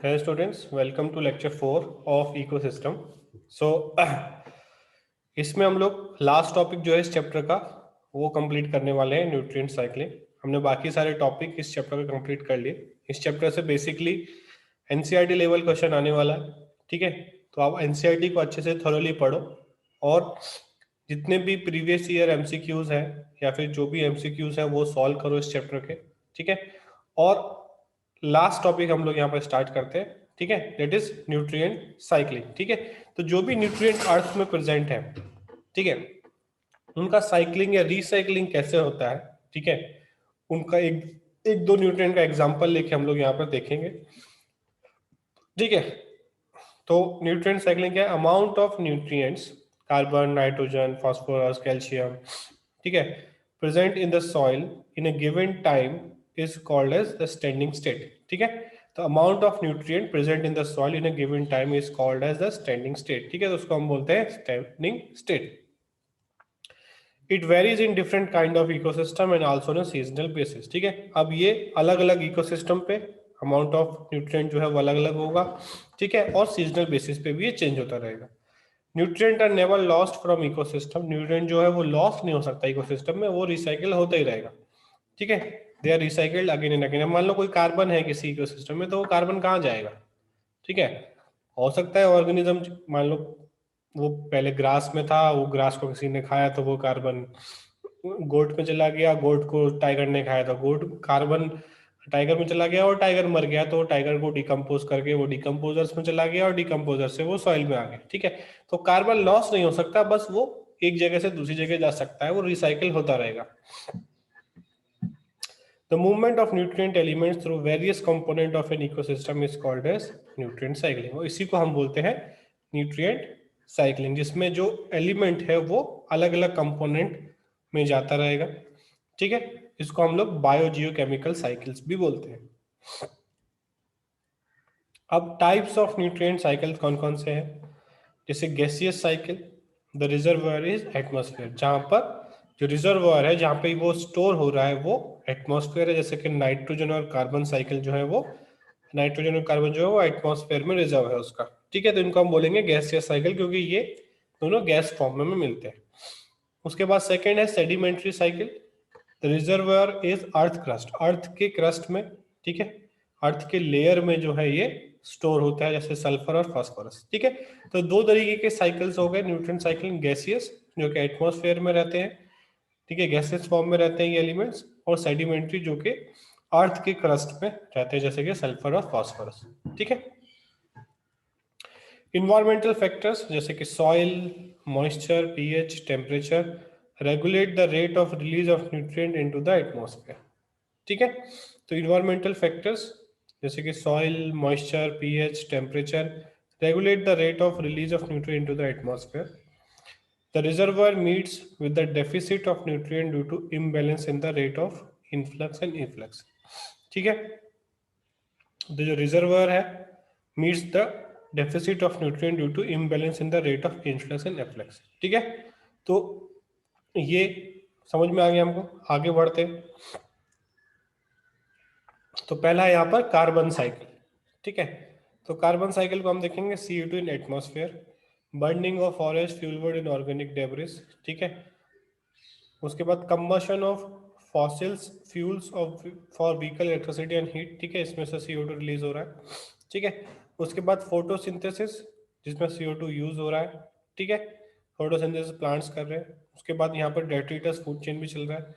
Hello students, welcome to lecture 4 of ecosystem. So इसमें हम लोग लास्ट टॉपिक जो है इस चैप्टर का वो कंप्लीट करने वाले हैं, न्यूट्रिएंट साइक्लिंग। हमने बाकी सारे टॉपिक इस चैप्टर में कंप्लीट कर लिए। इस चैप्टर से बेसिकली एनसीईआरटी लेवल क्वेश्चन आने वाला है, ठीक है। तो आप एनसीईआरटी को अच्छे से थोरोली पढ़ो और जितने भी प्रीवियस ईयर एमसीक्यूज हैं या फिर जो भी एमसीक्यूज हैं वो सॉल्व करो इस चैप्टर के, ठीक है। और लास्ट टॉपिक हम लोग यहाँ पर स्टार्ट करते हैं, ठीक है, दैट इज न्यूट्रिएंट साइक्लिंग, ठीक है। तो जो भी न्यूट्रिएंट अर्थ में प्रेजेंट है, ठीक है, उनका साइक्लिंग या रिसाइक्लिंग कैसे होता है, ठीक है, उनका एक एक दो न्यूट्रिएंट का एग्जांपल लेके हम लोग यहाँ पर देखेंगे, ठीक है। तो न्यूट्रिएंट साइक्लिंग क्या है? Amount of nutrients, carbon, nitrogen, phosphorus, calcium, ठीक है, present in the soil in a given time is called as the standing state, ठीक है। तो amount of nutrient present in the soil in a given time is called as the standing state, ठीक है। तो उसको हम बोलते हैं standing state. It varies in different kind of ecosystem and also on seasonal basis, ठीक है। अब ये अलग अलग इकोसिस्टम पे अमाउंट ऑफ न्यूट्रिएंट जो है वो अलग अलग होगा, ठीक है, और सीजनल बेसिस पे भी ये चेंज होता रहेगा। Nutrient are never lost from ecosystem, nutrient जो है वो लॉस्ट नहीं हो सकता इकोसिस्टम में, वो रिसाइकिल होता ही रहेगा, ठीक है। They are recycled again and again. मान लो कोई कार्बन है किसी इकोसिस्टम में, तो वो कार्बन कहाँ जाएगा, ठीक है। हो सकता है ऑर्गेनिज्म, मान लो वो पहले ग्रास में था, वो ग्रास को किसी ने खाया तो वो कार्बन गोट में चला गया, गोट को टाइगर ने खाया तो गोट कार्बन टाइगर में चला गया, और टाइगर मर गया तो टाइगर को डिकम्पोज करके वो डिकम्पोजर्स में चला गया, और डिकम्पोजर से वो सॉइल में आ गया, ठीक है। तो कार्बन लॉस नहीं हो सकता, बस वो एक जगह से दूसरी जगह जा सकता है, वो रिसाइकिल होता रहेगा। The movement of nutrient elements through various component of an ecosystem is called as nutrient cycling। और इसी को हम बोलते हैं nutrient cycling, जिसमें जो एलिमेंट है वो अलग अलग कंपोनेंट में जाता रहेगा, ठीक है। इसको हम लोग बायोजियोकेमिकल साइकिल्स भी बोलते हैं। अब टाइप्स ऑफ न्यूट्रिएंट साइकिल कौन कौन से हैं? जैसे gaseous cycle, the reservoir is atmosphere, जहां पर जो रिजर्वायर है जहां पे वो स्टोर हो रहा है वो एटमॉस्फेयर है। जैसे कि नाइट्रोजन और कार्बन साइकिल जो है वो, नाइट्रोजन और कार्बन जो है वो एटमॉस्फेयर में रिजर्व है उसका, ठीक है। तो इनको हम बोलेंगे गैसियस साइकिल, क्योंकि ये दोनों गैस फॉर्म में मिलते हैं। उसके बाद सेकेंड है sedimentary cycle, the reservoir is earth crust, earth के क्रस्ट में, ठीक है, अर्थ के लेयर में जो है ये स्टोर होता है, जैसे सल्फर और फास्फोरस, ठीक है। तो दो तरीके के साइकिल्स हो गए न्यूट्रिएंट साइकिल, गैसियस जो कि एटमॉस्फेयर में रहते हैं, ठीक है, गैसियस फॉर्म में रहते हैं ये एलिमेंट्स, और सेडिमेंट्री जो कि अर्थ के क्रस्ट में रहते हैं, जैसे कि सल्फर और फास्फोरस, ठीक है। इन्वायरमेंटल फैक्टर्स जैसे कि soil, moisture, pH, temperature regulate the rate of release of nutrient into the atmosphere, ठीक है। तो इन्वायरमेंटल फैक्टर्स जैसे कि soil, moisture, pH, temperature regulate the rate of release of nutrient into the atmosphere. The reservoir meets with the deficit of nutrient due to imbalance in the rate of influx and efflux, ठीक है। तो जो reservoir है meets the deficit of nutrient due to imbalance in the rate of influx and efflux, ठीक है। तो ये समझ में आ गया हमको, आगे बढ़ते हैं। तो पहला है यहाँ पर कार्बन साइकिल, ठीक है। तो कार्बन साइकिल को हम देखेंगे, CO2 in atmosphere, burning of forest fuel in organic debris, ठीक है। उसके बाद combustion of fossils fuels of for vehicle electricity and heat, ठीक है, इसमें से CO2 रिलीज हो रहा है, ठीक है। उसके बाद फोटोसिंथेसिस जिसमें CO2 यूज हो रहा है, ठीक है, फोटोसिंथेसिस प्लांट्स कर रहे हैं। उसके बाद यहाँ पर डेट्रिटस फूड चेन भी चल रहा है।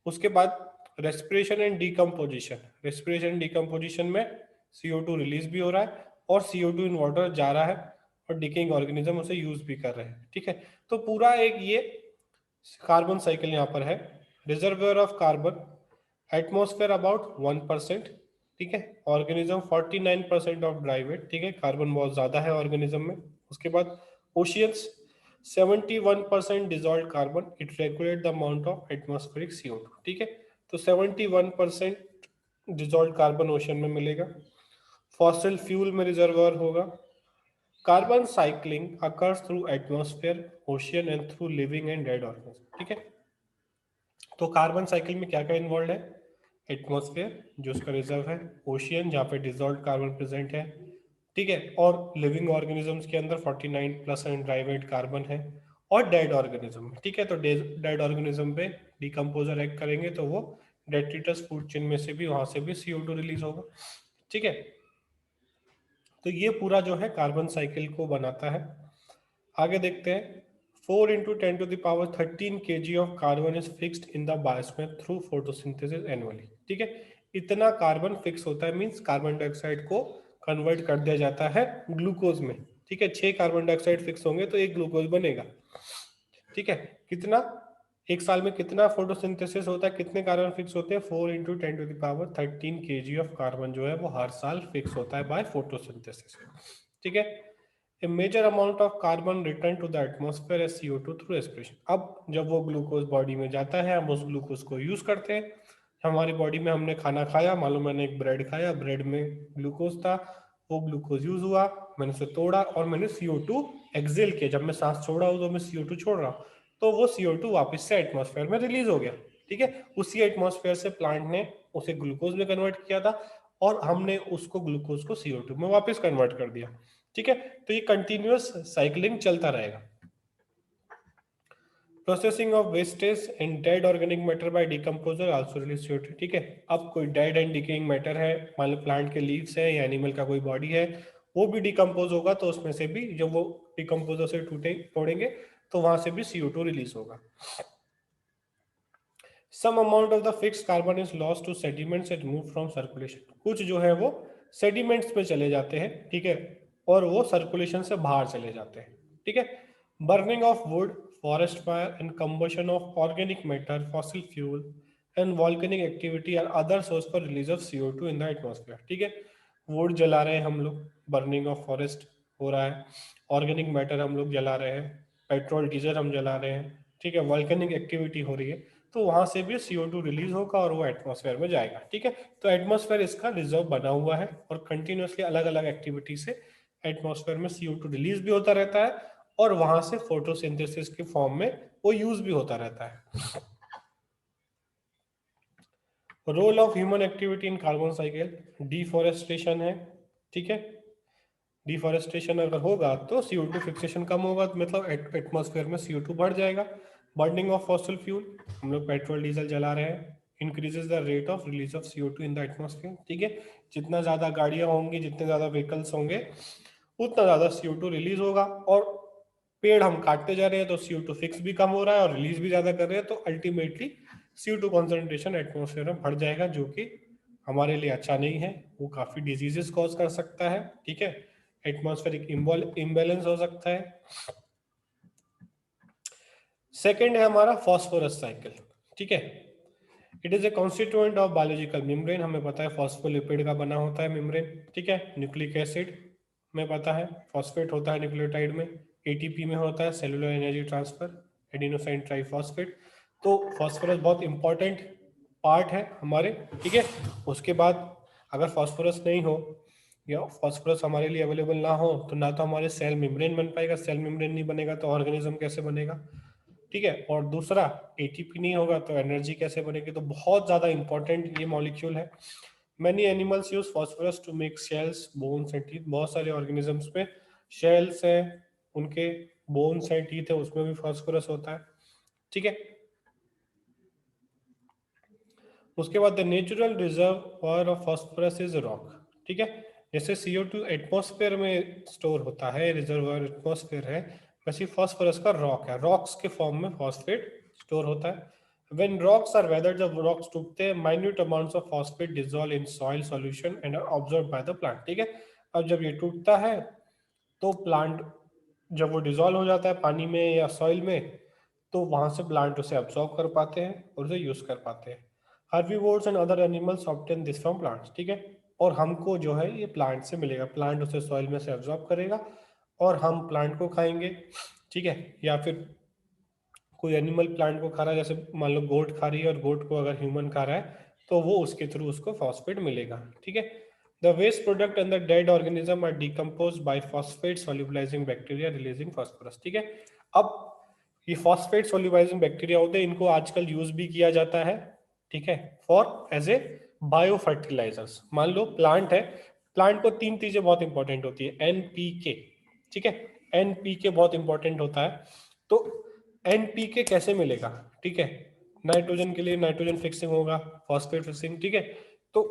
उसके बाद respiration and decomposition, respiration decomposition में CO2 रिलीज भी हो रहा है और CO2 इन वाटर जा रहा है, और डिकेइंग ऑर्गेनिज्म उसे यूज भी कर रहे हैं, ठीक है। तो पूरा एक ये कार्बन साइकिल यहाँ पर है। Reservoir of carbon atmosphere about 1%, ठीक है, ऑर्गेनिज्म 49% ऑफ ड्राई वेट, ठीक है, कार्बन बहुत ज्यादा है ऑर्गेनिज्म में। उसके बाद oceans 71% dissolve carbon, it regulate the amount of atmospheric CO2, ठीक है। तो 71% डिजॉल्व कार्बन ओशन में मिलेगा। फॉसिल फ्यूल में रिजर्वर होगा। Carbon cycling occurs through atmosphere, ocean and through living and dead organism, ठीक है। तो कार्बन साइकिल में क्या क्या इन्वॉल्व है? एटमॉस्फेयर जो उसका रिजर्व है, ओशियन जहाँ पे डिजॉल्व कार्बन प्रेजेंट है, ठीक है, और लिविंग ऑर्गेनिजम्स के अंदर 49 प्लस एंड ड्राइवेट कार्बन है, और डेड ऑर्गेनिज्म, ठीक है, तो डेड ऑर्गेनिज्म पे डिकम्पोजर एक्ट करेंगे तो वो डेट्रिटस फूड चेन में से भी, वहां से भी CO2 रिलीज होगा, ठीक है। तो ये पूरा जो है कार्बन साइकिल को बनाता है। आगे देखते हैं, 4 × 10⁻13 kg of carbon is fixed in the biosphere through photosynthesis annually, ठीक है, इतना कार्बन फिक्स होता है, मींस कार्बन डाइऑक्साइड को कन्वर्ट कर दिया जाता है ग्लूकोज में, ठीक है, 6 कार्बन डाइऑक्साइड फिक्स होंगे तो एक ग्लूकोज बनेगा, ठीक है। कितना, एक साल में कितना फोटोसिंथेसिस होता है, कितने कार्बन फिक्स होते हैं, 4 × 10⁻13 kg ऑफ कार्बन जो है वो हर साल फिक्स होता है बाय फोटोसिंथेसिस, ठीक है। A major amount of carbon return to the atmosphere as CO2 through respiration। अब जब वो ग्लूकोज बॉडी में जाता है, हम उस ग्लूकोज को यूज करते हैं, हमारी बॉडी में हमने खाना खाया, मालूम मैंने एक ब्रेड खाया, ब्रेड में ग्लूकोज था, वो ग्लूकोज यूज हुआ, मैंने उसे तोड़ा और मैंने CO2 एक्सेल किया, जब मैं सांस छोड़ रहा हूँ तो मैं CO2 छोड़ रहा हूँ, तो वो CO2 वापस से एटमॉस्फेयर में रिलीज हो गया, ठीक है। उसी एटमॉस्फेयर से प्लांट ने उसे ग्लूकोज में कन्वर्ट किया था और हमने उसको ग्लूकोज को CO2 में वापस कन्वर्ट कर दिया, ठीक है। तो ये कंटिन्यूअस साइकिलिंग चलता रहेगा। Processing of wastage and dead organic matter bye decomposer also release CO2, ठीक है। अब कोई डेड एंड डिकेइंग मैटर है, मान लो प्लांट के लीव्स है या एनिमल का कोई बॉडी है, वो भी डिकम्पोज होगा तो उसमें से भी जब वो डिकम्पोजर से तोड़ेंगे तो वहां से भी CO2 रिलीज होगा। Some amount of the fixed carbon is lost to sediments and move from circulation, कुछ जो है वो सेडिमेंट्स में चले जाते हैं, ठीक है, और वो सर्कुलेशन से बाहर चले जाते हैं, ठीक है। Burning of wood, forest fire and combustion of organic matter, fossil fuel and volcanic activity are other source for release of CO2 in the atmosphere, ठीक है। वुड जला रहे हैं हम लोग, बर्निंग ऑफ फॉरेस्ट हो रहा है, ऑर्गेनिक मैटर हम लोग जला रहे हैं, पेट्रोल डीजल हम जला रहे हैं, ठीक है, वॉल्केनिक एक्टिविटी हो रही है, तो वहां से भी CO2 रिलीज होगा और वो एटमॉस्फेयर में जाएगा, ठीक है। तो एटमॉस्फेयर इसका रिजर्व बना हुआ है और कंटिन्यूसली अलग अलग एक्टिविटी से एटमॉस्फेयर में CO2 रिलीज भी होता रहता है और वहां से फोटोसिंथेसिस के फॉर्म में वो यूज भी होता रहता है। Role of human activity in carbon cycle, deforestation है, ठीक है, डिफॉरेस्टेशन अगर होगा तो CO2 फिक्सेशन कम होगा, तो मतलब एटमॉस्फेयर में CO2 बढ़ जाएगा। बर्निंग ऑफ फॉसिल फ्यूल, हम लोग पेट्रोल डीजल जला रहे हैं, increases the rate of release of CO2 in the atmosphere, ठीक है, जितना ज्यादा गाड़ियां होंगी, जितने ज्यादा व्हीकल्स होंगे, उतना ज्यादा CO2 रिलीज होगा, और पेड़ हम काटते जा रहे हैं तो CO2 फिक्स भी कम हो रहा है और रिलीज भी ज्यादा कर रहे हैं, तो अल्टीमेटली CO2 कॉन्सेंट्रेशन एटमॉस्फेयर में बढ़ जाएगा, जो कि हमारे लिए अच्छा नहीं है, वो काफी डिजीजेस कॉज कर सकता है, ठीक है, एटमॉस्फेरिक इम्बैलेंस हो सकता है। सेकेंड है हमारा फॉस्फोरस साइकिल, ठीक है, it is a constituent of biological membrane, हमें पता है फॉस्फोलिपिड का बना होता है मेम्ब्रेन, ठीक है, न्यूक्लिक एसिड में पता है, फॉस्फेट होता है न्यूक्लियोटाइड में, ATP में होता है cellular energy transfer, adenosine triphosphate, तो फॉस्फोरस बहुत इंपॉर्टेंट पार्ट है हमारे, ठीक है। उसके बाद अगर फॉस्फोरस नहीं हो या फॉस्फोरस हमारे लिए अवेलेबल ना हो तो ना तो हमारे सेल मेम्ब्रेन बन पाएगा, सेल मेम्ब्रेन नहीं बनेगा तो ऑर्गेनिज्म कैसे बनेगा, ठीक है, और दूसरा ATP नहीं होगा तो एनर्जी कैसे बनेगी, तो बहुत ज्यादा इंपॉर्टेंट ये मॉलिक्यूल है। Many animals use phosphorus to make shells, bones and teeth, बहुत सारे ऑर्गेनिजम्स में शेल्स हैं, उनके बोन्स एंड टीथ है, उसमें भी फॉस्फोरस होता है, ठीक है। उसके बाद the natural reserve of phosphorus is rock, ठीक है, जैसे CO2 एटमॉस्फेयर में स्टोर होता है, रिजर्वर एटमॉस्फेयर है, वैसे फॉस्फोरस का रॉक है, रॉक्स के फॉर्म में फॉस्फेट स्टोर होता है। When rocks are weathered, जब रॉक्स टूटते हैं, minute amounts of phosphate dissolve in soil solution and are absorbed by the plant, ठीक है। अब जब ये टूटता है तो प्लांट, जब वो डिजोल्व हो जाता है पानी में या सॉइल में, तो वहां से प्लांट उसे अब्सॉर्ब कर पाते हैं और उसे यूज कर पाते हैं। Herbivores and other animals obtain this from plants, ठीक है, और हमको जो है ये प्लांट से मिलेगा, प्लांट उसे सॉइल में से अब्सॉर्ब करेगा और हम प्लांट को खाएंगे, ठीक है, या फिर कोई एनिमल प्लांट को खा रहा है, जैसे मान लो गोट खा रही है और गोट को अगर ह्यूमन खा रहा है तो वो उसके थ्रू उसको फॉस्फेट मिलेगा, ठीक है। The waste product and the dead organism are decompose by phosphate solubilizing bacteria releasing phosphorus, ठीक है। अब ये फॉस्फेट सोल्यूबलाइजिंग बैक्टीरिया होते हैं, इनको आजकल यूज भी किया जाता है ठीक है, for as a bio fertilizers. मान लो प्लांट है, प्लांट को तीन चीजें बहुत इंपॉर्टेंट होती है, एनपीके, ठीक है, एनपीके बहुत इंपॉर्टेंट होता है। तो एनपीके कैसे मिलेगा, ठीक है, नाइट्रोजन के लिए नाइट्रोजन फिक्सिंग होगा, फॉस्फेट फिक्सिंग, ठीक है। तो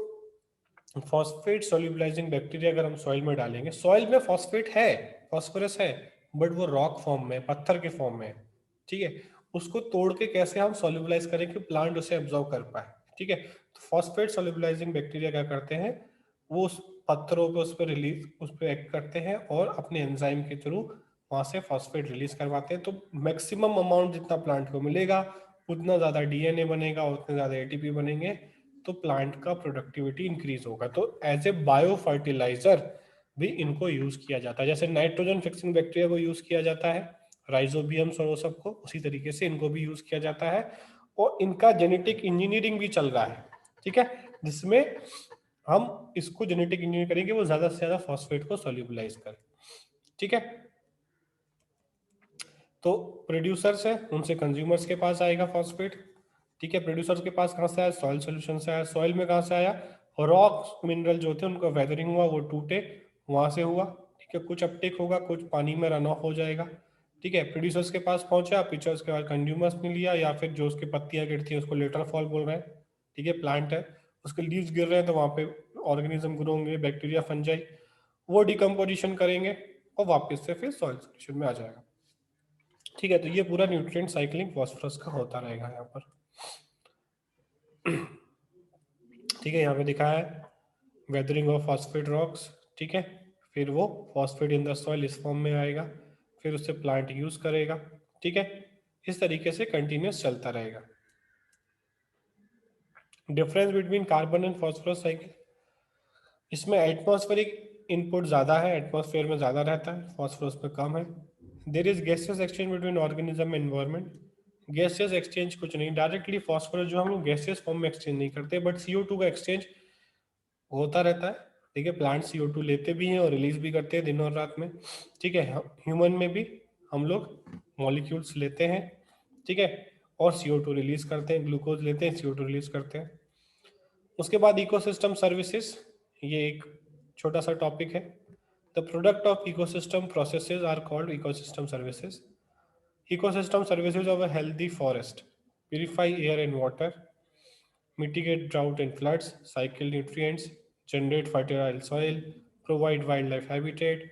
फॉस्फेट सोल्यूबलाइजिंग बैक्टीरिया अगर हम सॉइल में डालेंगे, सॉइल में फॉस्फेट है, फॉस्फोरस है, बट वो रॉक फॉर्म में, पत्थर के फॉर्म में है, ठीक है, उसको तोड़ के कैसे हम सोल्यूबलाइज करें कि प्लांट उसे एब्जॉर्व कर पाए, ठीक है। तो फॉस्फेट सोल्यूबलाइजिंग बैक्टीरिया क्या करते हैं, वो उस पत्थरों पे उस पर रिलीज, उस पर एक्ट करते हैं और अपने एंजाइम के थ्रू वहां से फॉस्फेट रिलीज करवाते हैं। तो मैक्सिमम अमाउंट जितना प्लांट को मिलेगा, उतना ज्यादा डीएनए बनेगा, उतने ज्यादा एटीपी बनेंगे, तो प्लांट का प्रोडक्टिविटी इंक्रीज होगा। तो एज ए बायो फर्टिलाइजर भी इनको यूज किया जाता है, जैसे नाइट्रोजन फिक्सिंग बैक्टीरिया को यूज किया जाता है, राइजोबियम सरोसप को, उसी तरीके से इनको भी यूज किया जाता है। और इनका जेनेटिक इंजीनियरिंग भी चल रहा है, ठीक है, जिसमें हम इसको जेनेटिक इंजीनियरिंग करेंगे, वो ज्यादा से ज्यादा फॉस्फेट को सोल्यूबलाइज करे, ठीक है। तो प्रोड्यूसर्स है, उनसे कंज्यूमर्स के पास आएगा फॉस्फेट, ठीक है। प्रोड्यूसर्स के पास कहाँ से आया, सॉइल सोल्यूशन से आया। सॉइल में कहाँ से आया, रॉक मिनरल जो थे उनका वेदरिंग हुआ, वो टूटे, वहां से हुआ, ठीक है। कुछ अपटेक होगा, कुछ पानी में रन ऑफ हो जाएगा, ठीक है। प्रोड्यूसर्स के पास पहुंचा, पिक्चर्स के बाद कंज्यूमर्स ने लिया, या फिर जो उसकी पत्तियां गिरती हैं उसको लेटर फॉल बोल रहे हैं, ठीक है। प्लांट है, उसके लीव्स गिर रहे हैं तो वहां पे ऑर्गेनिज्म ग्रो होंगे, बैक्टीरिया फंजाई, वो डिकम्पोजिशन करेंगे और वापस से फिर सॉइल सोल्यूशन में आ जाएगा, ठीक है। तो ये पूरा न्यूट्रिएंट साइक्लिंग फॉस्फोरस का होता रहेगा यहाँ पर, ठीक है। यहाँ पे दिखाया है वेदरिंग ऑफ फॉस्फेट रॉक्स, ठीक है, फिर वो फॉस्फेट इन द सॉइल इस फॉर्म में आएगा, फिर उससे प्लांट यूज करेगा, ठीक है। इस तरीके से कंटिन्यूस चलता रहेगा। Difference between carbon and phosphorus cycle, इसमें एटमॉस्फेरिक इनपुट ज़्यादा है, एटमॉस्फेयर में ज़्यादा रहता है, फॉस्फोरस में कम है। There is gaseous exchange between organism environment, gaseous exchange कुछ नहीं, डायरेक्टली फॉस्फोरस जो हम लोग गैसियस फॉर्म में एक्सचेंज नहीं करते, बट CO2 का एक्सचेंज होता रहता है, ठीक है। प्लांट CO2 लेते भी हैं और रिलीज भी करते हैं दिन और रात में, ठीक है। ह्यूमन में भी हम लोग मॉलिक्यूल्स लेते हैं, ठीक है, और CO2 रिलीज करते हैं, ग्लूकोज लेते हैं, CO2 रिलीज करते हैं। उसके बाद इकोसिस्टम सर्विसेज, ये एक छोटा सा टॉपिक है। The product of ecosystem processes are called ecosystem services. Ecosystem services of a healthy forest purify air and water, mitigate drought and floods, cycle nutrients, generate fertile soil, provide wildlife habitat,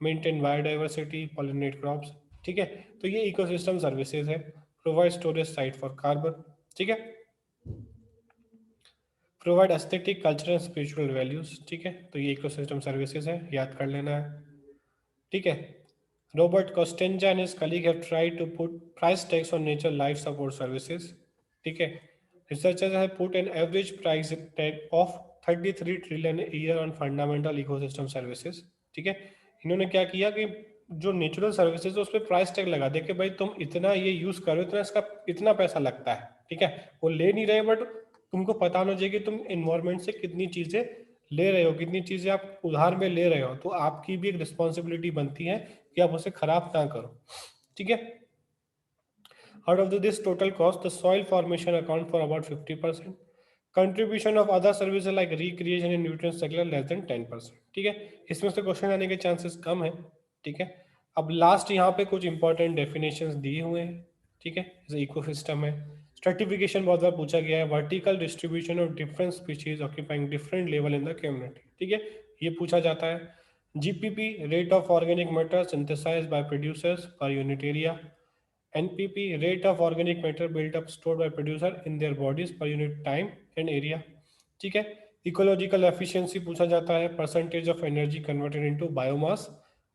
maintain biodiversity, pollinate crops, ठीक है। तो ये ecosystem services है। Provide storage site for carbon, ठीक है। Provide aesthetic cultural spiritual values, ठीक है। तो ये इकोसिस्टम सर्विसेज है, याद कर लेना है, ठीक है। Robert Costenja and his colleague have tried to put price tags on nature life support services, ठीक है। Researchers have put an average price tag of 33 trillion a year on fundamental ecosystem services, ठीक है। इन्होंने क्या किया कि जो natural services है उस पर प्राइस टैग लगा दे कि भाई तुम इतना ये यूज करो, इतना इसका इतना पैसा लगता है, ठीक है। वो ले नहीं रहे, बट तुमको पता होना चाहिए कि तुम एनवायरमेंट से कितनी चीजें ले रहे हो, कितनी चीजें आप उधार में ले रहे हो, तो आपकी भी एक रिस्पॉन्सिबिलिटी बनती है कि आप उसे खराब ना करो, ठीक है। Out of this total cost, the soil formation account for about 50%. Contribution of other services like recreation and nutrient cycle less than 10%, ठीक है। इसमें से क्वेश्चन आने के चांसेस कम है, ठीक है। अब लास्ट यहाँ पे कुछ इंपॉर्टेंट डेफिनेशंस दिए हुए हैं, ठीक है। जैसे इकोसिस्टम है, स्ट्रेटिफिकेशन बहुत बार पूछा गया है, vertical distribution of different species occupying different level in the community, ठीक है, ये पूछा जाता है। GPP, rate of organic matter synthesized by producers per unit area. NPP, rate of organic matter built up stored by producer in their bodies per unit time and area, ठीक है। Ecological efficiency पूछा जाता है, percentage of energy converted into biomass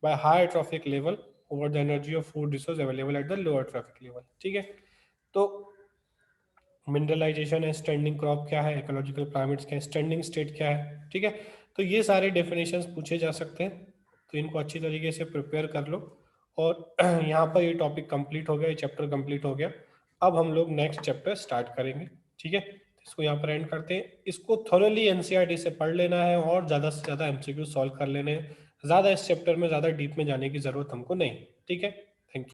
by high trophic level over the energy of food resource available at the lower trophic level, ठीक है। तो mineralisation है, standing crop क्या है, इकोलॉजिकल पैरामीटर्स क्या है, स्टैंडिंग स्टेट क्या है, ठीक है। तो ये सारे डेफिनेशंस पूछे जा सकते हैं, तो इनको अच्छी तरीके से प्रिपेयर कर लो। और यहाँ पर ये टॉपिक कंप्लीट हो गया, ये चैप्टर कंप्लीट हो गया। अब हम लोग नेक्स्ट चैप्टर स्टार्ट करेंगे, ठीक है। इसको यहाँ पर एंड करते हैं। इसको थोरली एनसीईआरटी से पढ़ लेना है और ज़्यादा से ज़्यादा MCQ सॉल्व कर लेने हैं। ज़्यादा इस चैप्टर में ज़्यादा डीप में जाने की ज़रूरत हमको नहीं, ठीक है।